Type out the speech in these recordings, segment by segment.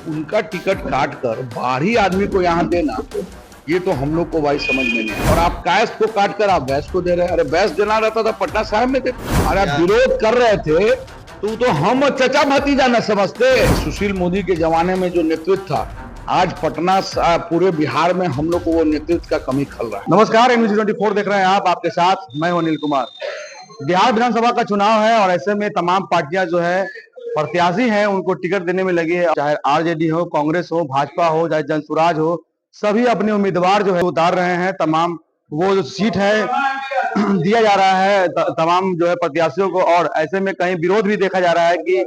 अब उनका टिकट काट कर बाहरी आदमी को यहाँ देना, ये तो हम लोग को भाई समझ में नहीं। और आप कायस्थ को काट कर आप बैस को दे रहे हैं। अरे बैस देना रहता था पटना साहिब में देते। अरे आप विरोध कर रहे थे तो हम चचा भतीजा न समझते। सुशील मोदी के जमाने में जो नेतृत्व था, आज पटना पूरे बिहार में हम लोग को वो नेतृत्व का कमी खल रहा है। नमस्कार, NWS24 देख रहे हैं आप, आपके साथ मैं हूं अनिल कुमार। बिहार विधानसभा का चुनाव है और ऐसे में तमाम पार्टियां जो है प्रत्याशी हैं उनको टिकट देने में लगी है। चाहे आरजेडी हो, कांग्रेस हो, भाजपा हो, चाहे जनसुराज हो, सभी अपने उम्मीदवार जो है उतार रहे हैं। तमाम वो जो सीट है दिया जा रहा है तमाम जो है प्रत्याशियों को। और ऐसे में कहीं विरोध भी देखा जा रहा है कि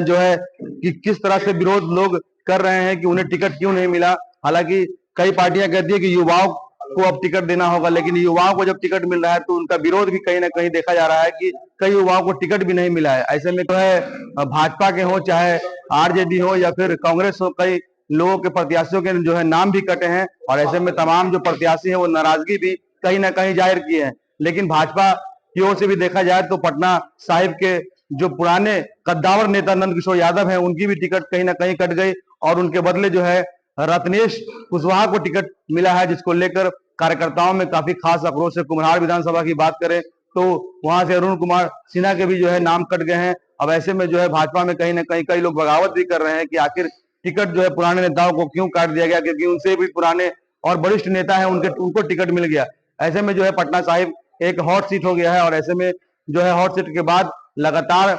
जो है कि किस तरह से विरोध लोग कर रहे हैं कि उन्हें टिकट क्यों नहीं मिला। हालांकि कई पार्टियां कहती है कि युवाओं को अब टिकट देना होगा, लेकिन युवाओं को जब टिकट मिल रहा है तो उनका विरोध भी कहीं ना कहीं देखा जा रहा है कि कई युवाओं को टिकट भी नहीं मिला है। ऐसे में जो है भाजपा के हो, चाहे आरजेडी हो या फिर कांग्रेस हो, कई लोगों के प्रत्याशियों के जो है नाम भी कटे हैं। और ऐसे में तमाम जो प्रत्याशी हैं वो नाराजगी भी कहीं ना कहीं जाहिर किए हैं। लेकिन भाजपा की ओर से भी देखा जाए तो पटना साहिब के जो पुराने कद्दावर नेता नंद किशोर यादव हैं, उनकी भी टिकट कहीं ना कहीं कट गई और उनके बदले जो है रत्नेश कुशवाहा को टिकट मिला है, जिसको लेकर कार्यकर्ताओं में काफी खास आक्रोश है। कुम्हरार विधानसभा की बात करें तो वहां से अरुण कुमार सिन्हा के भी जो है नाम कट गए हैं। अब ऐसे में जो है भाजपा में कहीं ना कहीं कई लोग बगावत भी कर रहे हैं कि आखिर टिकट जो है पुराने नेताओं को क्यों काट दिया गया, क्योंकि उनसे भी पुराने और वरिष्ठ नेता है उनको टिकट मिल गया। ऐसे में जो है पटना साहिब एक हॉट सीट हो गया है। और ऐसे में जो है हॉट सीट के बाद लगातार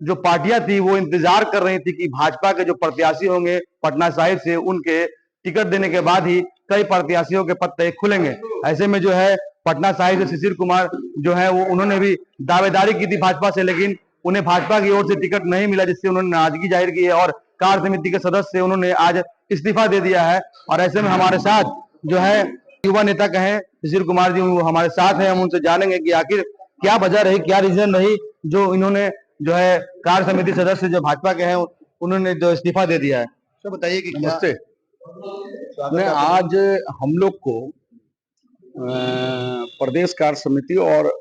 जो पार्टियां थी वो इंतजार कर रही थी कि भाजपा के जो प्रत्याशी होंगे पटना साहिब से, उनके टिकट देने के बाद ही कई प्रत्याशियों के पत्ते खुलेंगे। ऐसे में जो है पटना साहिब से शिशिर कुमार जो है वो उन्होंने भी दावेदारी की थी भाजपा से, लेकिन उन्हें भाजपा की ओर से टिकट नहीं मिला, जिससे उन्होंने नाराजगी जाहिर की है और कार्य समिति के सदस्य से उन्होंने आज इस्तीफा दे दिया है। और ऐसे में हमारे साथ जो है युवा नेता कहें शिशिर कुमार जी, वो हमारे साथ है। हम उनसे जानेंगे कि आखिर क्या वजह रही, क्या रीजन रही जो इन्होंने जो है कार्य समिति सदस्य जो भाजपा के हैं उन्होंने जो इस्तीफा दे दिया है। तो बताइए कि नमस्ते। आज हम लोग को प्रदेश कार्य समिति और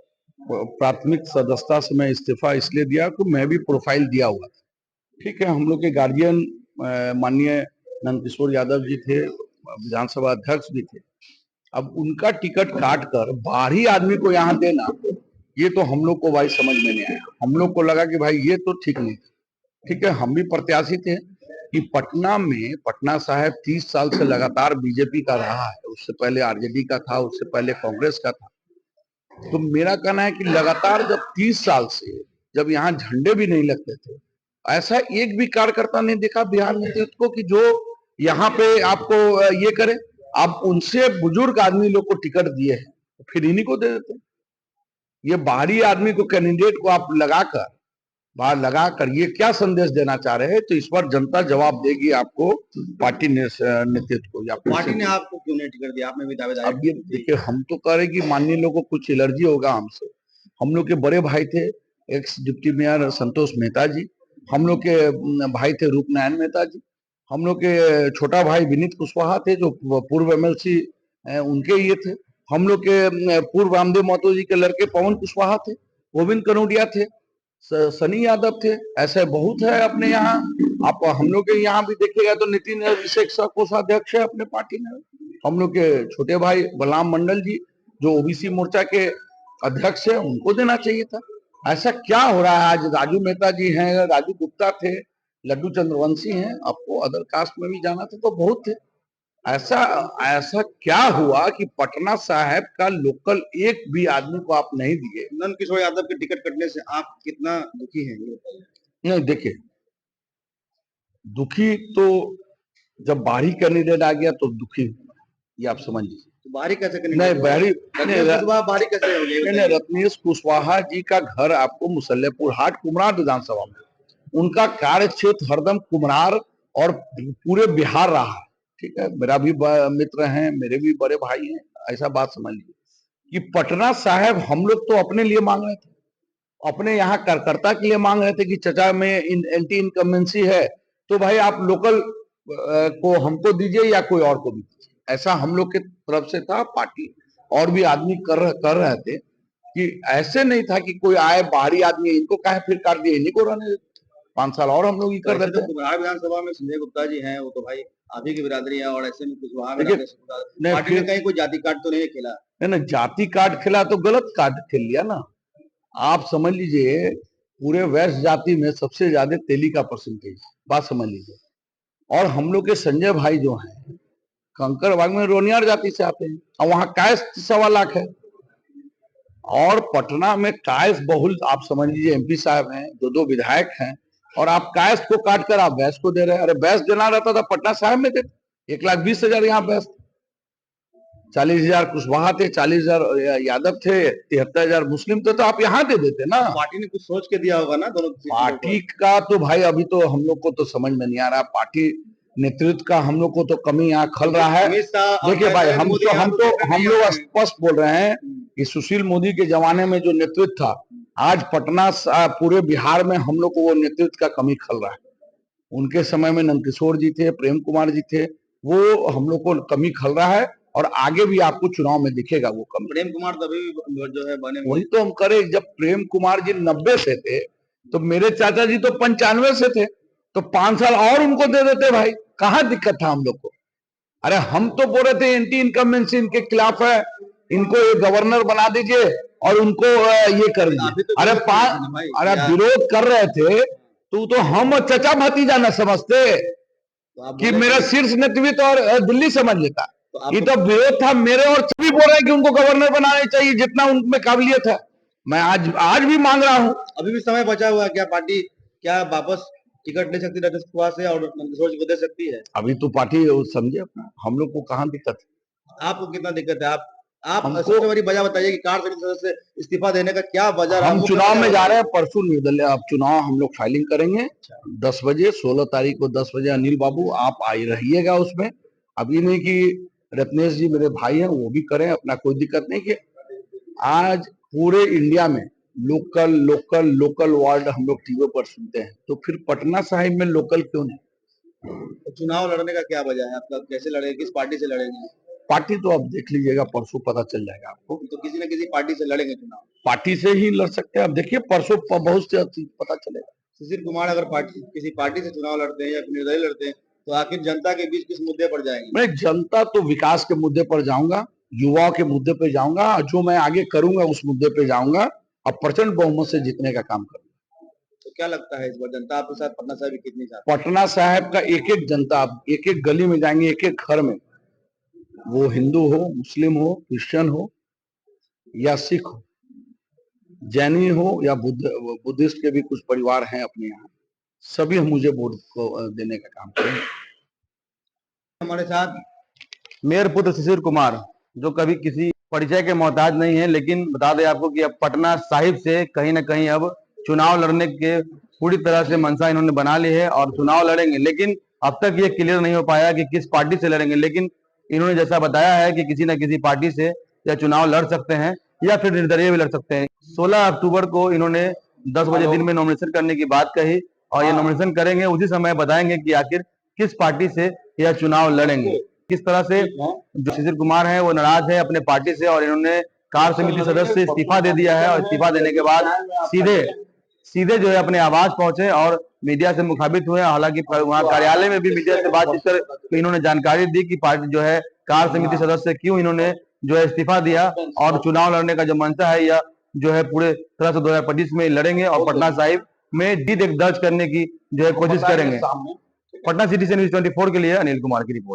प्राथमिक सदस्यता से मैं इस्तीफा इसलिए दिया कि मैं भी प्रोफाइल दिया हुआ था। ठीक है, हम लोग के गार्जियन माननीय नंद किशोर यादव जी थे, विधानसभा अध्यक्ष भी थे। अब उनका टिकट काट कर बाहरी आदमी को यहाँ देना, ये तो हम लोग को भाई समझ में नहीं आया। हम लोग को लगा कि भाई ये तो ठीक नहीं। ठीक है, हम भी प्रत्याशी थे कि पटना साहिब 30 साल से लगातार बीजेपी का रहा है। उससे पहले आरजेडी का था, उससे पहले कांग्रेस का था। तो मेरा कहना है कि लगातार जब 30 साल से जब यहाँ झंडे भी नहीं लगते थे, ऐसा एक भी कार्यकर्ता नहीं देखा बिहार नेतृत्व को कि जो यहाँ पे आपको ये करे। आप उनसे बुजुर्ग आदमी लोग को टिकट दिए हैं, फिर इन्हीं को दे देते। ये बाहरी आदमी को, कैंडिडेट को आप लगाकर ये क्या संदेश देना चाह रहे हैं? तो इस पर जनता जवाब देगी आपको, पार्टी नेतृत्व को। या पार्टी ने आपको क्यों नहीं टिकट दिया? आपने भी दावेदारी। अब ये देखिए, हम तो कह रहे कि माननीय लोगों को कुछ एलर्जी होगा हमसे। हम लोग के बड़े भाई थे एक्स डिप्टी मेयर संतोष मेहता जी, हम लोग के भाई थे रूपनारायण मेहता जी, हम लोग के छोटा भाई विनीत कुशवाहा थे जो पूर्व MLC उनके ये थे, हम लोग के पूर्व रामदेव महतो जी के लड़के पवन कुशवाहा थे, गोविंद कनौडिया थे, सनी यादव थे। ऐसे बहुत है अपने यहाँ। आप हम लोग के यहाँ भी देखिएगा तो नितिन अभिषेक कोषाध्यक्ष है अपने पार्टी में। हम लोग के छोटे भाई बलराम मंडल जी जो OBC मोर्चा के अध्यक्ष है, उनको देना चाहिए था। ऐसा क्या हो रहा है? आज राजू मेहता जी हैं, राजू गुप्ता थे, लड्डू चंद्रवंशी हैं, आपको अदर कास्ट में भी जाना था तो बहुत थे। ऐसा क्या हुआ कि पटना साहिब का लोकल एक भी आदमी को आप नहीं दिए? नंद किशोर यादव के टिकट कटने से आप कितना दुखी हैं? नहीं, देखिए, दुखी तो जब बाहरी कैंडिडेट आ गया तो दुखी हूं, ये आप समझ लीजिए। तो बाहरी कैसे करेंगे? नहीं, बाहरी कैसे हो गई? रत्नेश कुशवाहा जी का घर आपको मुसल्लेपुर हाट कुम्हरार विधानसभा में, उनका कार्य क्षेत्र हरदम कुम्हरार और पूरे बिहार रहा है। ठीक है, मेरा भी मित्र हैं, मेरे भी बड़े भाई हैं। ऐसा बात समझ लीजिए कि पटना साहिब हम लोग तो अपने लिए मांग रहे थे, अपने यहाँ कार्यकर्ता के लिए मांग रहे थे कि चचा में एंटी इनकम्बेंसी है तो भाई आप लोकल को हमको दीजिए या कोई और को भी दीजिए। ऐसा हम लोग के तरफ से था। पार्टी और भी आदमी कर रहे थे कि ऐसे नहीं था कि कोई आए बाहरी आदमी, इनको काहे फिर काट दिए, इन्हीं को रहने देते। 5 साल और हम लोग ही कर वैसे देते तो हैं। बिहार विधानसभा में संजय गुप्ता जी हैं, वो तो भाई आप ही की बिरादरी है, और ऐसे में कुशवाहा में देखिए, राकेश गुप्ता, नहीं पार्टी ने फिर कहीं कोई जाति कार्ड तो नहीं खेला। नहीं ना, जाति कार्ड खेला तो गलत कार्ड खेल लिया ना। आप समझ लीजिए पूरे वैश्य जाति में सबसे ज्यादा तेली का परसेंटेज, बात समझ लीजिए। और हम लोग के संजय भाई जो हैं कंकड़बाग में रोनियार जाति से आते हैं, और वहां कायस्थ 1.25 लाख है। और पटना में कायस्थ बहुल, आप समझ लीजिए एमपी साहब हैं, 2 विधायक हैं, और आप कायस्थ को काट कर आप वैश्य को दे रहे हैं। अरे वैश्य देना रहता था पटना साहब में देते, 1,20,000 यहाँ वैश्य, 40,000 कुशवाहा थे, 40,000 यादव थे, 73,000 मुस्लिम थे, तो आप यहाँ दे देते ना। पार्टी ने कुछ सोच के दिया होगा ना दोनों पार्टी का तो भाई अभी तो हम लोग को तो समझ में नहीं आ रहा, पार्टी नेतृत्व का हम लोग को तो कमी यहाँ खल रहा है। देखिए भाई, हम लोग स्पष्ट बोल रहे हैं कि सुशील मोदी के जमाने में जो नेतृत्व था, आज पटना पूरे बिहार में हम लोग को वो नेतृत्व का कमी खल रहा है। उनके समय में नंदकिशोर जी थे, प्रेम कुमार जी थे, वो हम लोग को कमी खल रहा है, और आगे भी आपको चुनाव में दिखेगा वो कमी। प्रेम कुमार तभी जो है बने, वही तो हम करे। जब प्रेम कुमार जी 90 से थे तो मेरे चाचा जी तो 95 से थे, तो 5 साल और उनको दे देते भाई, कहाँ दिक्कत था हम लोग को। अरे हम तो बोल रहे थे एंटी इनकम्बेंसी इनके खिलाफ है, इनको ये गवर्नर बना दीजिए और उनको ये कर दीजिए। अरे विरोध कर रहे थे तो हम चचा भतीजा न समझते कि मेरा शीर्ष नेतृत्व और दिल्ली समझ लेता। ये तो विरोध था मेरे, और सभी बोल रहे हैं कि उनको गवर्नर बनाना चाहिए जितना उनमें काबिलियत है। मैं आज भी मांग रहा हूँ। अभी भी समय बचा हुआ है, क्या पार्टी क्या वापस टिकट ले सकती है राकेश कुशवाहा से और नंदकिशोर जी को दे सकती है? अभी तो पार्टी समझे अपना, हम लोग को कहाँ दिक्कत है। आपको कितना दिक्कत है? आप सबसे बड़ी वजह बताइए कि कार्य समिति सदस्य इस्तीफा देने का क्या वजह? हम चुनाव में जा रहे हैं, परसों निर्दलीय आप चुनाव हम लोग फाइलिंग करेंगे 10 बजे, 16 तारीख को 10 बजे। अनिल बाबू आप आई रहिएगा उसमें। अभी नहीं कि रत्नेश जी मेरे भाई हैं, वो भी करें अपना, कोई दिक्कत नहीं। कि आज पूरे इंडिया में लोकल लोकल लोकल वार्ड हम लोग टीवी पर सुनते हैं, तो फिर पटना साहिब में लोकल क्यों नहीं? तो चुनाव लड़ने का क्या वजह है आपका? कैसे लड़ेंगे, किस पार्टी से लड़ेंगे? पार्टी तो आप देख लीजिएगा, परसों पता चल जाएगा आपको। तो किसी न किसी पार्टी से लड़ेंगे चुनाव? पार्टी से ही लड़ सकते हैं, आप देखिए परसों बहुत से पता चलेगा। सुशील कुमार अगर किसी पार्टी से चुनाव लड़ते हैं या निर्दलीय लड़ते हैं, तो आखिर जनता के बीच किस मुद्दे पर जाएंगे? मैं जनता तो विकास के मुद्दे पर जाऊंगा, युवाओं के मुद्दे पे जाऊंगा, जो मैं आगे करूंगा उस मुद्दे पे जाऊंगा, और प्रचंड बहुमत से जीतने का काम करूंगा। तो क्या लगता है इस बार जनता आपके साथ पटना साहिब कितनी चाहती है? पटना साहिब का एक एक जनता, एक एक गली में जाएंगे, एक एक घर में, वो हिंदू हो, मुस्लिम हो, क्रिश्चियन हो या सिख हो, जैनी हो या बुद्धिस्ट के भी कुछ परिवार हैं अपने यहाँ, सभी हम मुझे वोट को देने का काम करेंगे। हमारे साथ मेयर पुत्र शिशिर कुमार, जो कभी किसी परिचय के मोहताज नहीं है, लेकिन बता दें आपको कि अब पटना साहिब से कहीं ना कहीं अब चुनाव लड़ने के पूरी तरह से मंशा इन्होंने बना ली है और चुनाव लड़ेंगे। लेकिन अब तक ये क्लियर नहीं हो पाया कि किस पार्टी से लड़ेंगे, लेकिन इन्होंने जैसा बताया है कि किसी न किसी पार्टी से या चुनाव लड़ सकते हैं या फिर निर्दलीय भी लड़ सकते हैं। 16 अक्टूबर को इन्होंने 10 बजे दिन में नॉमिनेशन करने की बात कही, और ये नॉमिनेशन करेंगे, उसी समय बताएंगे कि आखिर किस पार्टी से यह चुनाव लड़ेंगे। किस तरह से जो शिशिर कुमार है वो नाराज है अपने पार्टी से, और इन्होंने कार्य समिति सदस्य से इस्तीफा दे दिया है, और इस्तीफा देने के बाद सीधे जो है अपने आवास पहुंचे और मीडिया से मुखाबित हुए। हालांकि वहां कार्यालय में भी मीडिया से बातचीत कर तो इन्होंने जानकारी दी कि पार्टी जो है कार्य समिति सदस्य क्यों इन्होंने जो है इस्तीफा दिया, और चुनाव लड़ने का जो मंशा है या जो है पूरे तरह से 2025 में लड़ेंगे और पटना साहिब में जीत दर्ज करने की जो है कोशिश करेंगे। पटना सिटी से न्यूज़ 24 के लिए अनिल कुमार की रिपोर्ट।